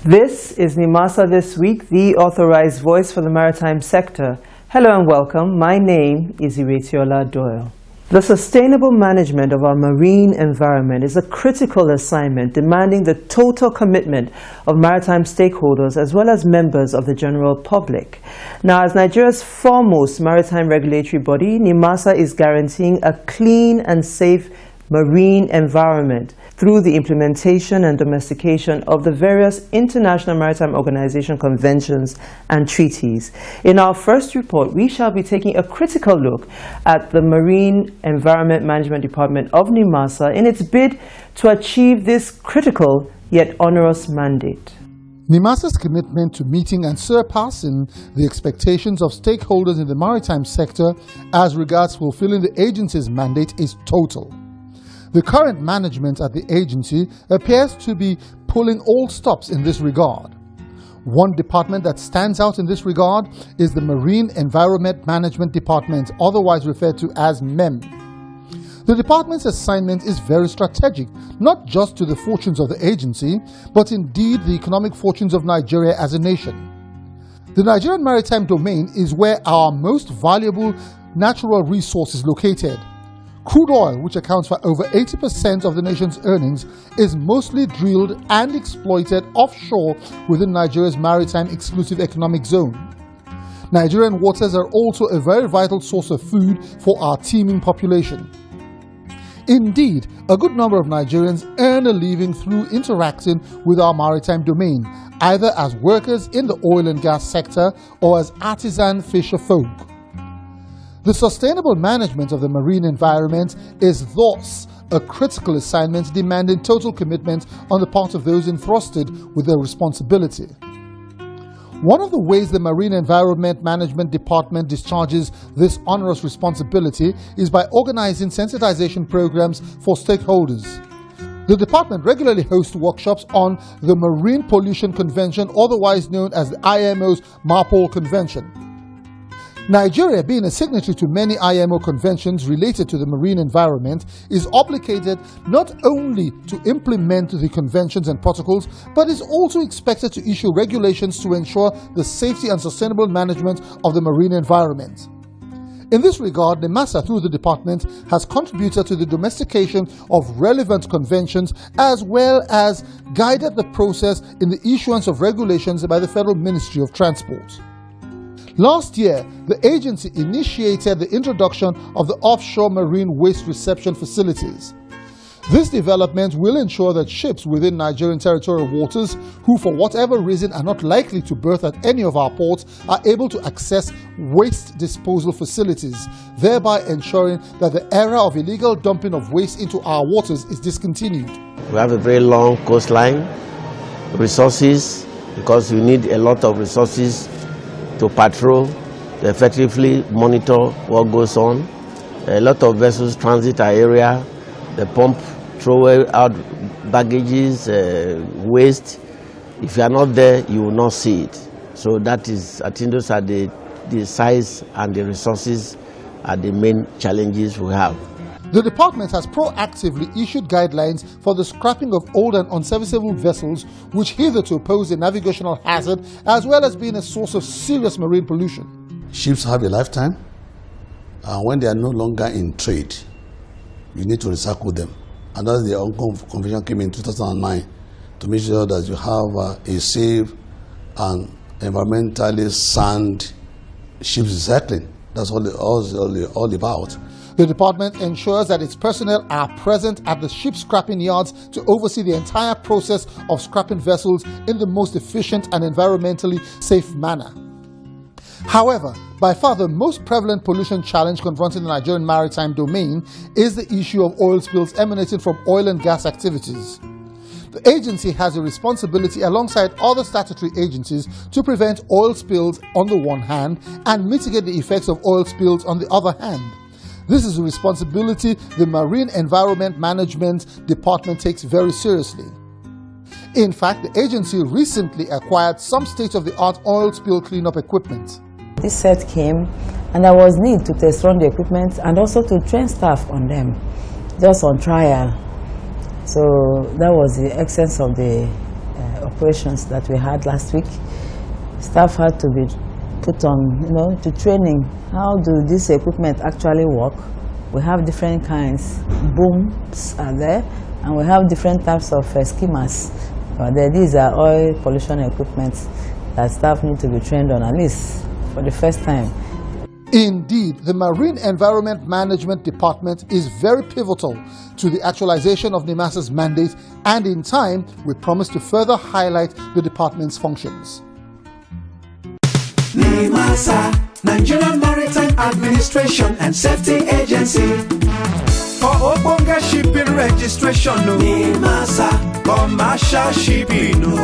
This is Nimasa This Week, the authorized voice for the maritime sector. Hello and welcome. My name is Iretiola Doyle. The sustainable management of our marine environment is a critical assignment demanding the total commitment of maritime stakeholders as well as members of the general public. Now, as Nigeria's foremost maritime regulatory body, Nimasa is guaranteeing a clean and safe marine environment through the implementation and domestication of the various International Maritime Organization conventions and treaties. In our first report, we shall be taking a critical look at the Marine Environment Management Department of Nimasa in its bid to achieve this critical yet onerous mandate. Nimasa's commitment to meeting and surpassing the expectations of stakeholders in the maritime sector as regards fulfilling the agency's mandate is total. The current management at the agency appears to be pulling all stops in this regard. One department that stands out in this regard is the Marine Environment Management Department, otherwise referred to as MEM. The department's assignment is very strategic, not just to the fortunes of the agency, but indeed the economic fortunes of Nigeria as a nation. The Nigerian maritime domain is where our most valuable natural resource is located. Crude oil, which accounts for over 80% of the nation's earnings, is mostly drilled and exploited offshore within Nigeria's maritime exclusive economic zone. Nigerian waters are also a very vital source of food for our teeming population. Indeed, a good number of Nigerians earn a living through interacting with our maritime domain, either as workers in the oil and gas sector or as artisan fisher folk. The sustainable management of the marine environment is thus a critical assignment demanding total commitment on the part of those entrusted with their responsibility. One of the ways the Marine Environment Management Department discharges this onerous responsibility is by organizing sensitization programs for stakeholders. The department regularly hosts workshops on the Marine Pollution Convention, otherwise known as the IMO's MARPOL Convention. Nigeria, being a signatory to many IMO conventions related to the marine environment, is obligated not only to implement the conventions and protocols, but is also expected to issue regulations to ensure the safety and sustainable management of the marine environment. In this regard, Nimasa, through the department, has contributed to the domestication of relevant conventions as well as guided the process in the issuance of regulations by the Federal Ministry of Transport. Last year, the agency initiated the introduction of the offshore marine waste reception facilities. This development will ensure that ships within Nigerian territorial waters who for whatever reason are not likely to berth at any of our ports are able to access waste disposal facilities, thereby ensuring that the era of illegal dumping of waste into our waters is discontinued. We have a very long coastline, resources, because we need a lot of resources to patrol, to effectively monitor what goes on. A lot of vessels transit our area, they pump, throw out baggages, waste. If you are not there, you will not see it. So that is, I think those are the size and the resources are the main challenges we have. The department has proactively issued guidelines for the scrapping of old and unserviceable vessels which hitherto pose a navigational hazard as well as being a source of serious marine pollution. Ships have a lifetime, and when they are no longer in trade, you need to recycle them. And that's the UNCLOS Convention came in 2009 to make sure that you have a safe and environmentally sound ships recycling. That's all about. The department ensures that its personnel are present at the ship scrapping yards to oversee the entire process of scrapping vessels in the most efficient and environmentally safe manner. However, by far the most prevalent pollution challenge confronting the Nigerian maritime domain is the issue of oil spills emanating from oil and gas activities. The agency has a responsibility alongside other statutory agencies to prevent oil spills on the one hand and mitigate the effects of oil spills on the other hand. This is a responsibility the Marine Environment Management Department takes very seriously. In fact, the agency recently acquired some state-of-the-art oil spill cleanup equipment. This set came and there was need to test run the equipment and also to train staff on them, just on trial. So that was the essence of the operations that we had last week. Staff had to be put on, to training. How do this equipment actually work? We have different kinds. Booms are there, and we have different types of skimmers. These are oil pollution equipment that staff need to be trained on, at least for the first time. Indeed, the Marine Environment Management Department is very pivotal to the actualization of Nimasa's mandate, and in time, we promise to further highlight the department's functions. Nimasa, Nigerian Maritime Administration and Safety Agency. For Oponga shipping registration, no. Nimasa, commercial shipping, no.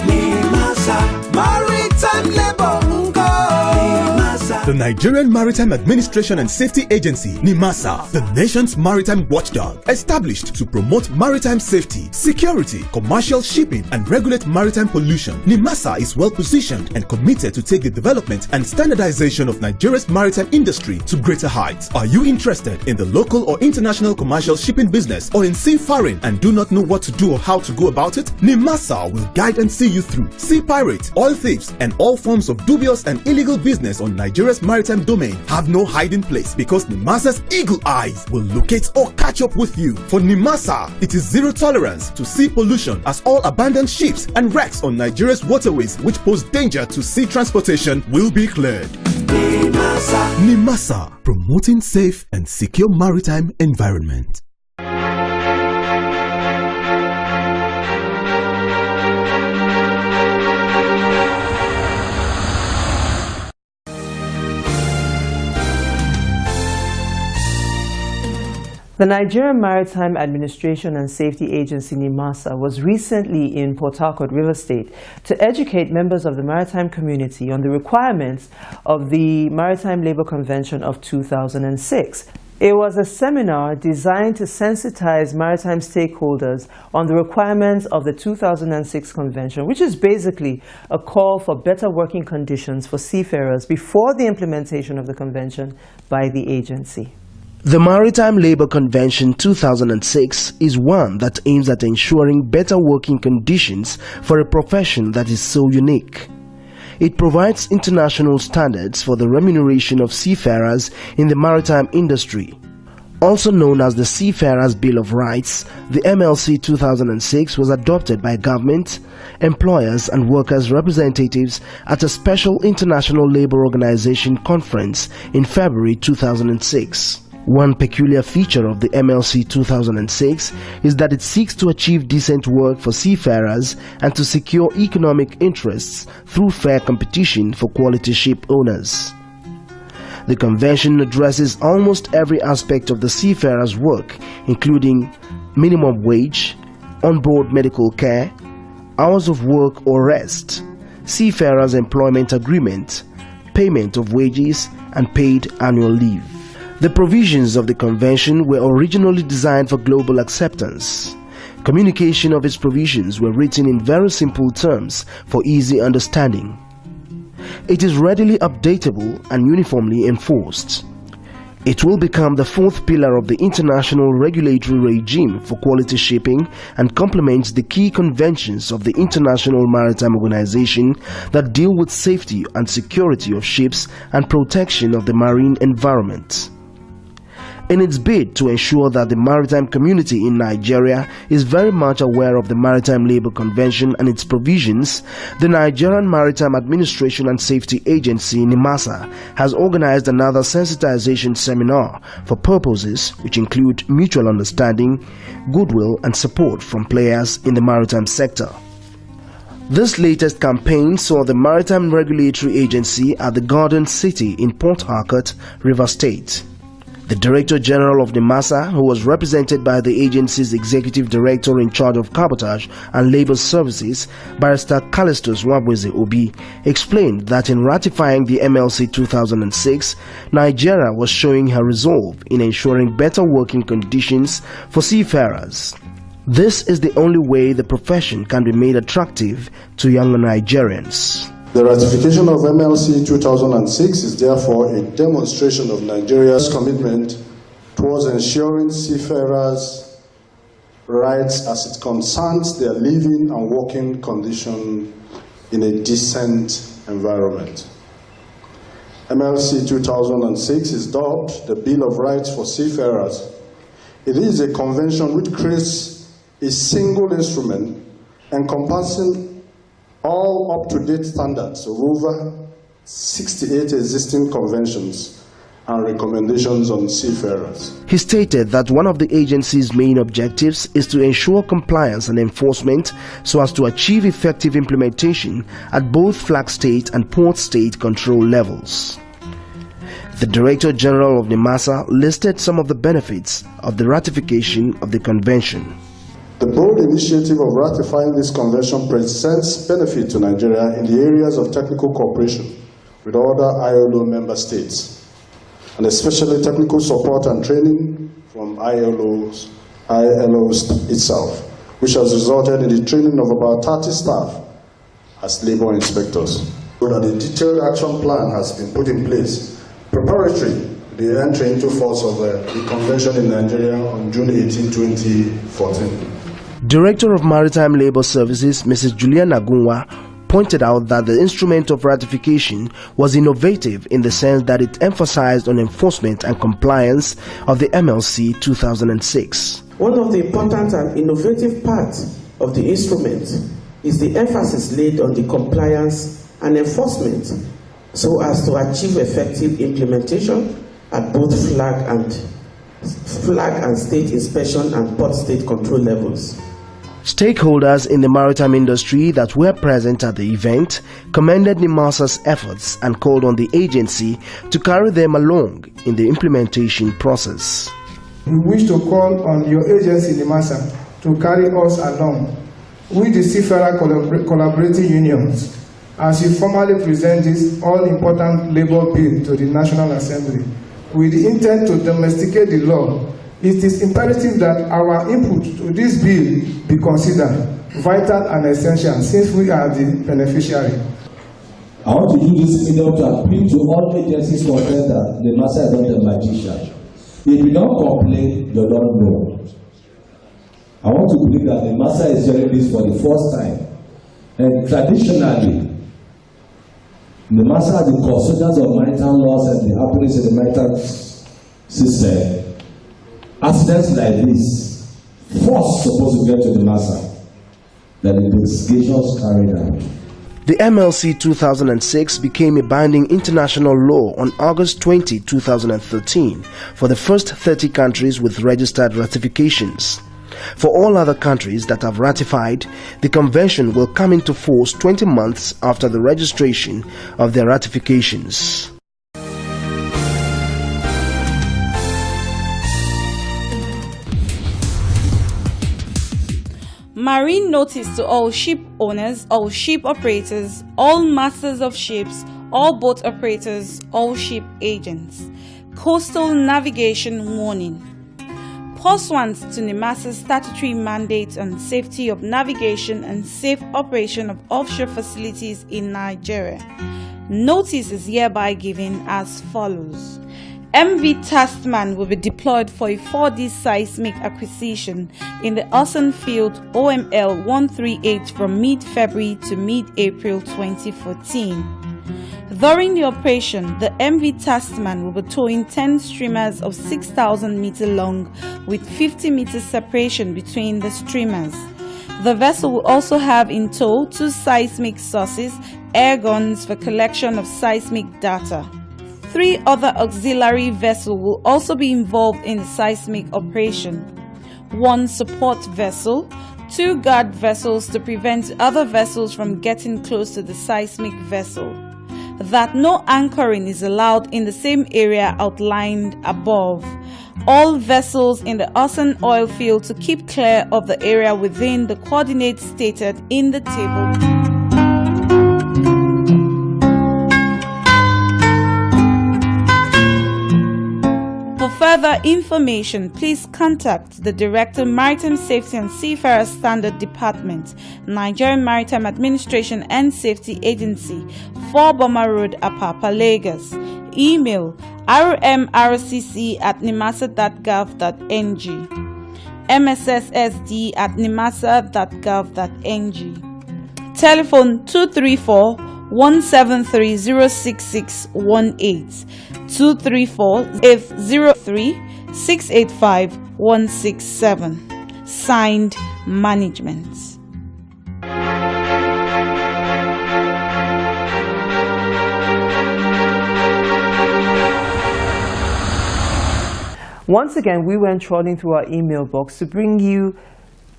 Nimasa, maritime labor, The Nigerian Maritime Administration and Safety Agency, Nimasa, the nation's maritime watchdog, established to promote maritime safety, security, commercial shipping, and regulate maritime pollution. Nimasa is well positioned and committed to take the development and standardization of Nigeria's maritime industry to greater heights. Are you interested in the local or international commercial shipping business or in seafaring and do not know what to do or how to go about it? Nimasa will guide and see you through. Sea pirates, oil thieves, and all forms of dubious and illegal business on Nigeria's maritime domain have no hiding place, because Nimasa's eagle eyes will locate or catch up with you. For Nimasa, it is zero tolerance to sea pollution, as all abandoned ships and wrecks on Nigeria's waterways which pose danger to sea transportation will be cleared. Nimasa, promoting safe and secure maritime environment. The Nigerian Maritime Administration and Safety Agency, Nimasa, was recently in Port Harcourt, River State, to educate members of the maritime community on the requirements of the Maritime Labour Convention of 2006. It was a seminar designed to sensitize maritime stakeholders on the requirements of the 2006 convention, which is basically a call for better working conditions for seafarers before the implementation of the convention by the agency. The Maritime Labour Convention 2006 is one that aims at ensuring better working conditions for a profession that is so unique. It provides international standards for the remuneration of seafarers in the maritime industry. Also known as the Seafarers Bill of Rights, the MLC 2006 was adopted by government, employers and workers' representatives at a special International Labour Organization conference in February 2006. One peculiar feature of the MLC 2006 is that it seeks to achieve decent work for seafarers and to secure economic interests through fair competition for quality ship owners. The convention addresses almost every aspect of the seafarer's work, including minimum wage, on-board medical care, hours of work or rest, seafarer's employment agreement, payment of wages, and paid annual leave. The provisions of the convention were originally designed for global acceptance. Communication of its provisions were written in very simple terms for easy understanding. It is readily updatable and uniformly enforced. It will become the fourth pillar of the international regulatory regime for quality shipping and complements the key conventions of the International Maritime Organization that deal with safety and security of ships and protection of the marine environment. In its bid to ensure that the maritime community in Nigeria is very much aware of the Maritime Labour Convention and its provisions, the Nigerian Maritime Administration and Safety Agency, Nimasa, has organized another sensitization seminar for purposes which include mutual understanding, goodwill and support from players in the maritime sector. This latest campaign saw the Maritime Regulatory Agency at the Garden City in Port Harcourt, River State. The Director General of Nimasa, who was represented by the agency's Executive Director in charge of Cabotage and Labour Services, Barrister Callistus Wabweze Obi, explained that in ratifying the MLC 2006, Nigeria was showing her resolve in ensuring better working conditions for seafarers. This is the only way the profession can be made attractive to younger Nigerians. The ratification of MLC 2006 is therefore a demonstration of Nigeria's commitment towards ensuring seafarers rights as it concerns their living and working condition in a decent environment. MLC 2006 is dubbed the Bill of Rights for Seafarers. It is a convention which creates a single instrument encompassing all up-to-date standards of over 68 existing conventions and recommendations on seafarers. He stated that one of the agency's main objectives is to ensure compliance and enforcement so as to achieve effective implementation at both flag state and port state control levels. The Director General of Nimasa listed some of the benefits of the ratification of the convention. The bold initiative of ratifying this convention presents benefit to Nigeria in the areas of technical cooperation with other ILO member states, and especially technical support and training from ILO itself, which has resulted in the training of about 30 staff as labor inspectors. So that a detailed action plan has been put in place, preparatory to the entry into force of the convention in Nigeria on June 18, 2014. Director of Maritime Labour Services, Mrs. Juliana Nagunwa, pointed out that the instrument of ratification was innovative in the sense that it emphasized on enforcement and compliance of the MLC 2006. One of the important and innovative parts of the instrument is the emphasis laid on the compliance and enforcement so as to achieve effective implementation at both flag and state inspection and port state control levels. Stakeholders in the maritime industry that were present at the event commended Nimasa's efforts and called on the agency to carry them along in the implementation process. We wish to call on your agency, Nimasa, to carry us along with the seafarer collaborating unions as we formally present this all-important labor bill to the National Assembly with the intent to domesticate the law. It is imperative that our input to this bill be considered vital and essential since we are the beneficiary. I want to use this medium to appeal to all agencies concerned that the master is not a magician. If you don't complain, you don't know. I want to believe that the master is hearing this for the first time. And traditionally, the master, the consultants of maritime laws and the happenings in the maritime system, accidents like this, first supposed to get to the master, that the investigations carried out. The MLC 2006 became a binding international law on August 20, 2013 for the first 30 countries with registered ratifications. For all other countries that have ratified, the convention will come into force 20 months after the registration of their ratifications. Marine notice to all ship owners, all ship operators, all masters of ships, all boat operators, all ship agents. Coastal navigation warning. Pursuant to Nimasa's statutory mandate on safety of navigation and safe operation of offshore facilities in Nigeria, notice is hereby given as follows. MV Taskman will be deployed for a 4D seismic acquisition in the Ocean Field OML 138 from mid-February to mid-April 2014. During the operation, the MV Taskman will be towing 10 streamers of 6,000 meters long with 50 meters separation between the streamers. The vessel will also have in tow 2 seismic sources, air guns for collection of seismic data. 3 other auxiliary vessels will also be involved in the seismic operation. 1 support vessel, 2 guard vessels to prevent other vessels from getting close to the seismic vessel. That no anchoring is allowed in the same area outlined above. All vessels in the Ocean oil field to keep clear of the area within the coordinates stated in the table. For further information, please contact the Director, Maritime Safety and Seafarer Standard Department, Nigerian Maritime Administration and Safety Agency, 4 Boma Road, Apapa, Lagos. Email rmrcc@nimasa.gov.ng. mssd@nimasa.gov.ng. Telephone 234-173-06618, 234-803-685-167. Signed, Management. Once again, we went trawling through our email box to bring you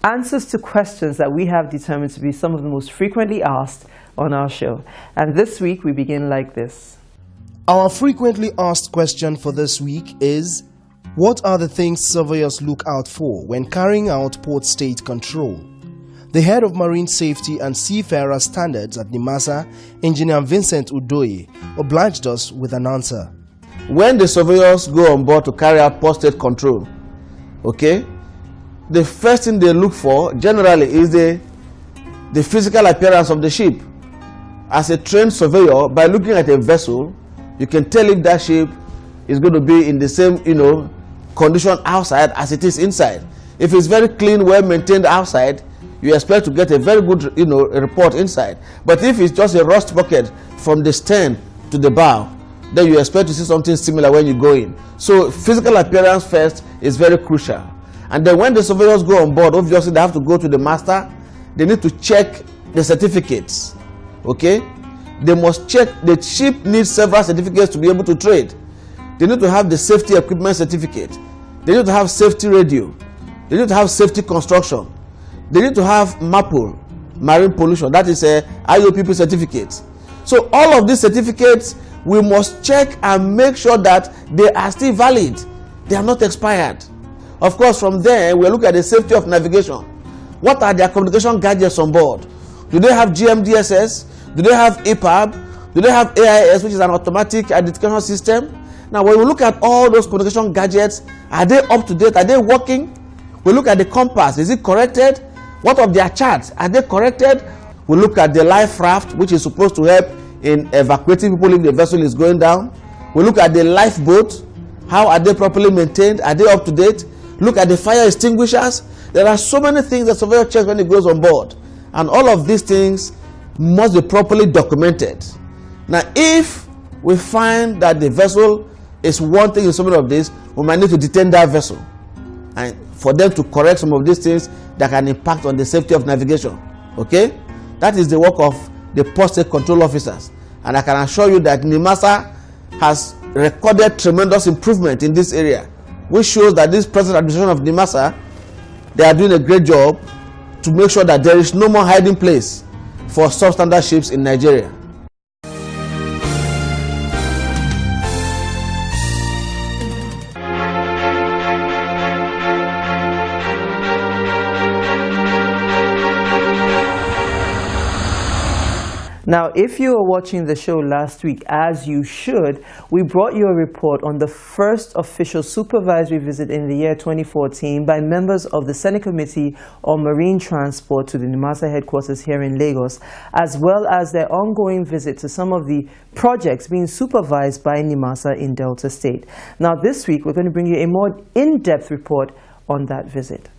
answers to questions that we have determined to be some of the most frequently asked on our show. And this week, we begin like this. Our frequently asked question for this week is, what are the things surveyors look out for when carrying out port state control? The head of Marine Safety and Seafarer Standards at Nimasa, Engineer Vincent Udoye, obliged us with an answer. When the surveyors go on board to carry out port state control, okay, the first thing they look for generally is the physical appearance of the ship. As a trained surveyor, by looking at a vessel, you can tell if that ship is going to be in the same, condition outside as it is inside. If it's very clean, well maintained outside, you expect to get a very good, report inside. But if it's just a rust bucket from the stern to the bow, then you expect to see something similar when you go in. So physical appearance first is very crucial. And then when the surveyors go on board, obviously they have to go to the master. They need to check the certificates. Okay? They must check. The ship needs several certificates to be able to trade. They need to have the safety equipment certificate. They need to have safety radio. They need to have safety construction. They need to have MAPOL, marine pollution. That is a IOPP certificate. So all of these certificates, we must check and make sure that they are still valid. They are not expired. Of course, from there, we look at the safety of navigation. What are their communication gadgets on board? Do they have GMDSS? Do they have EPAB? Do they have AIS, which is an automatic identification system? Now, when we look at all those communication gadgets, are they up to date? Are they working? We look at the compass. Is it corrected? What of their charts? Are they corrected? We look at the life raft, which is supposed to help in evacuating people if the vessel is going down. We look at the lifeboat. How are they properly maintained? Are they up to date? Look at the fire extinguishers. There are so many things that surveyor checks when he goes on board. And all of these things must be properly documented. Now, if we find that the vessel is wanting in some of this, we might need to detain that vessel and for them to correct some of these things that can impact on the safety of navigation. Okay? That is the work of the port state control officers. And I can assure you that Nimasa has recorded tremendous improvement in this area, which shows that this present administration of Nimasa, they are doing a great job to make sure that there is no more hiding place for substandard ships in Nigeria. Now, if you were watching the show last week, as you should, we brought you a report on the first official supervisory visit in the year 2014 by members of the Senate Committee on Marine Transport to the Nimasa headquarters here in Lagos, as well as their ongoing visit to some of the projects being supervised by Nimasa in Delta State. Now, this week, we're going to bring you a more in-depth report on that visit.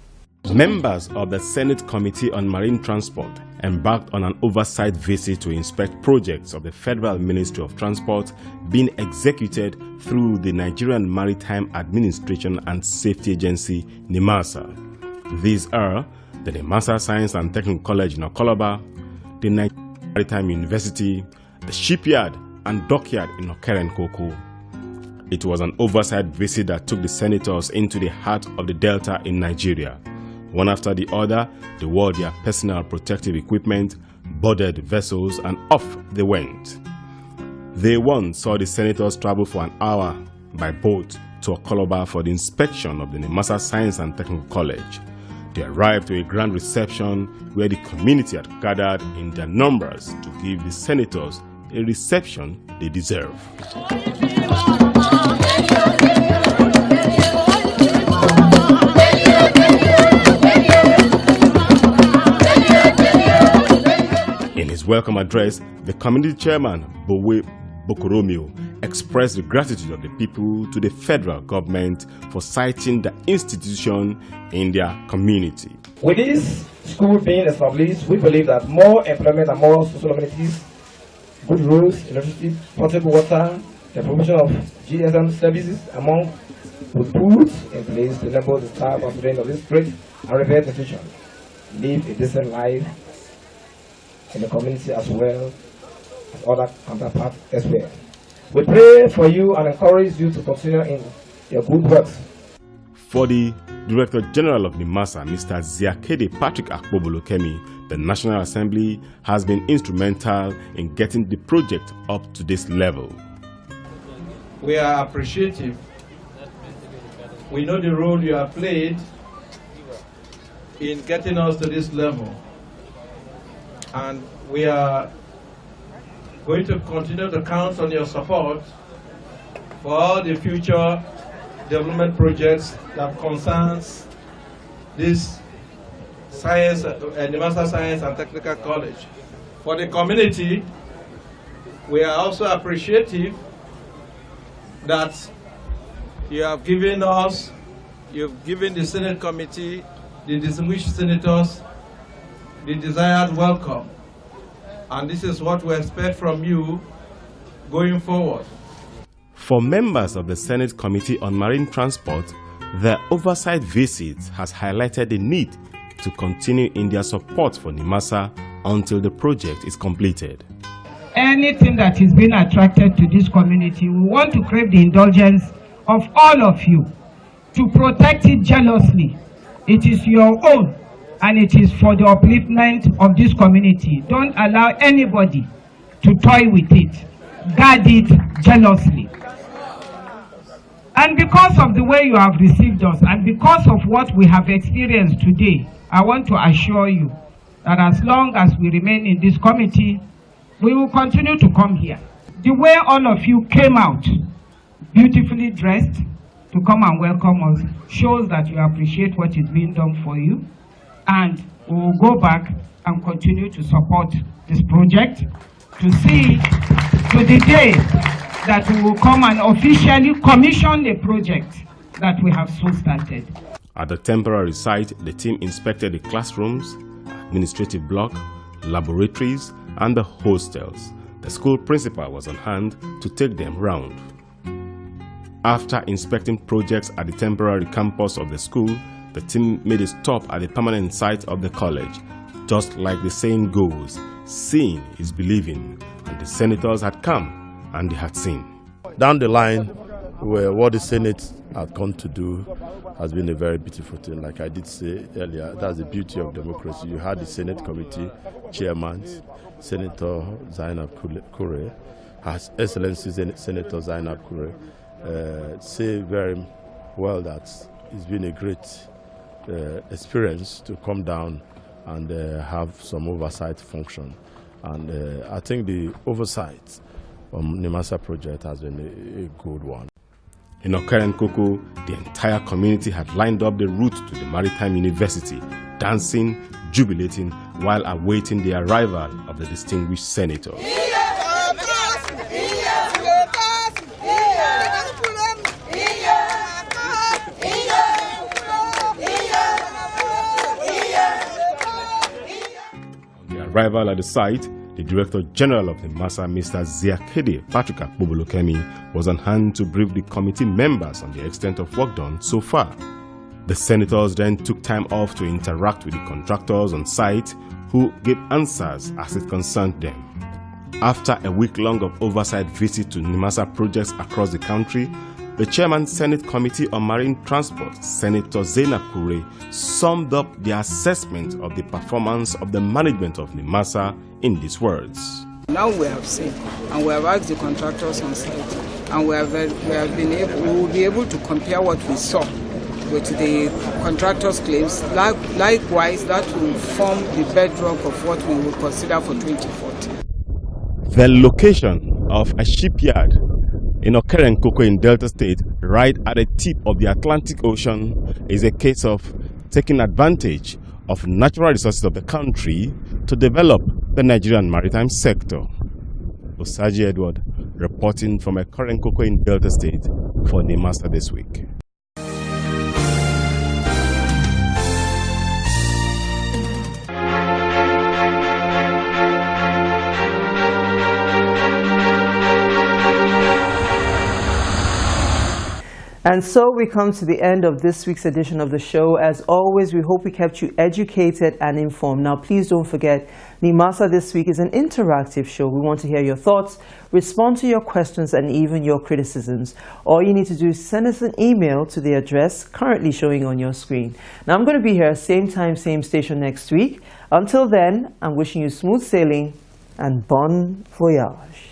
Members of the Senate Committee on Marine Transport embarked on an oversight visit to inspect projects of the Federal Ministry of Transport being executed through the Nigerian Maritime Administration and Safety Agency, Nimasa. These are the Nimasa Science and Technical College in Okoloba, the Nigerian Maritime University, the shipyard and dockyard in Okerenkoko. It was an oversight visit that took the senators into the heart of the Delta in Nigeria. One after the other, they wore their personal protective equipment, boarded vessels, and off they went. They once saw the senators travel for an hour by boat to Okoloba for the inspection of the Nimasa Science and Technical College. They arrived to a grand reception where the community had gathered in their numbers to give the senators a reception they deserve. In his welcome address, the community chairman, Bowe Bokoromio, expressed the gratitude of the people to the federal government for citing the institution in their community. With this school being established, we believe that more employment and more social amenities, good roads, electricity, potable water, the provision of GSM services among will put in place to enable the staff and students of this great and revered institution live a decent life in the community as well as other counterparts as well. We pray for you and encourage you to continue in your good works. For the Director General of Nimasa, Mr. Ziakede Patrick Akpobolokemi, the National Assembly has been instrumental in getting the project up to this level. We are appreciative. We know the role you have played in getting us to this level. And we are going to continue to count on your support for all the future development projects that concerns this science, Nimasa Science and Technical College. For the community, we are also appreciative that you have given us, you've given the Senate Committee, the distinguished senators, the desired welcome. And this is what we expect from you going forward. For members of the Senate Committee on Marine Transport, the oversight visit has highlighted the need to continue in their support for Nimasa until the project is completed. Anything that is being attracted to this community, we want to crave the indulgence of all of you to protect it jealously. It is your own and it is for the upliftment of this community. Don't allow anybody to toy with it. Guard it jealously. And because of the way you have received us and because of what we have experienced today, I want to assure you that as long as we remain in this committee, we will continue to come here. The way all of you came out, beautifully dressed, to come and welcome us, shows that you appreciate what is being done for you. And we will go back and continue to support this project to see to the day that we will come and officially commission a project that we have so started. At the temporary site, the team inspected the classrooms, administrative block, laboratories, and the hostels. The school principal was on hand to take them round. After inspecting projects at the temporary campus of the school, the team made a stop at the permanent site of the college. Just like the saying goes, seeing is believing, and the senators had come and they had seen. Down the line, where what the Senate had come to do has been a very beautiful thing. Like I did say earlier, that's the beauty of democracy. You had the Senate Committee chairman, Senator Zainab Kure, Her Excellency Senator Zainab Kure, say very well that it's been a great experience to come down and have some oversight function. And I think the oversight Nimasa project has been a good one. In Okerenkoko, the entire community had lined up the route to the Maritime University, dancing, jubilating, while awaiting the arrival of the distinguished senator. On the arrival at the site, the Director General of Nimasa, Mr. Ziakede Patrick Akpobolokemi, was on hand to brief the committee members on the extent of work done so far. The senators then took time off to interact with the contractors on site, who gave answers as it concerned them. After a week-long of oversight visit to Nimasa projects across the country, the Chairman Senate Committee on Marine Transport, Senator Zainab Kure, summed up the assessment of the performance of the management of Nimasa in these words. Now we have seen, and we have asked the contractors on site, and we will be able to compare what we saw with the contractors' claims. Likewise, that will form the bedrock of what we will consider for 2040. The location of a shipyard in Okerenkoko in Delta State, right at the tip of the Atlantic Ocean, is a case of taking advantage of natural resources of the country to develop the Nigerian maritime sector. Osaji Edward, reporting from a current cocoa in Delta State for Nimasa This Week. And so we come to the end of this week's edition of the show. As always, we hope we kept you educated and informed. Now, please don't forget, Nimasa This Week is an interactive show. We want to hear your thoughts, respond to your questions, and even your criticisms. All you need to do is send us an email to the address currently showing on your screen. Now, I'm going to be here same time, same station next week. Until then, I'm wishing you smooth sailing and bon voyage.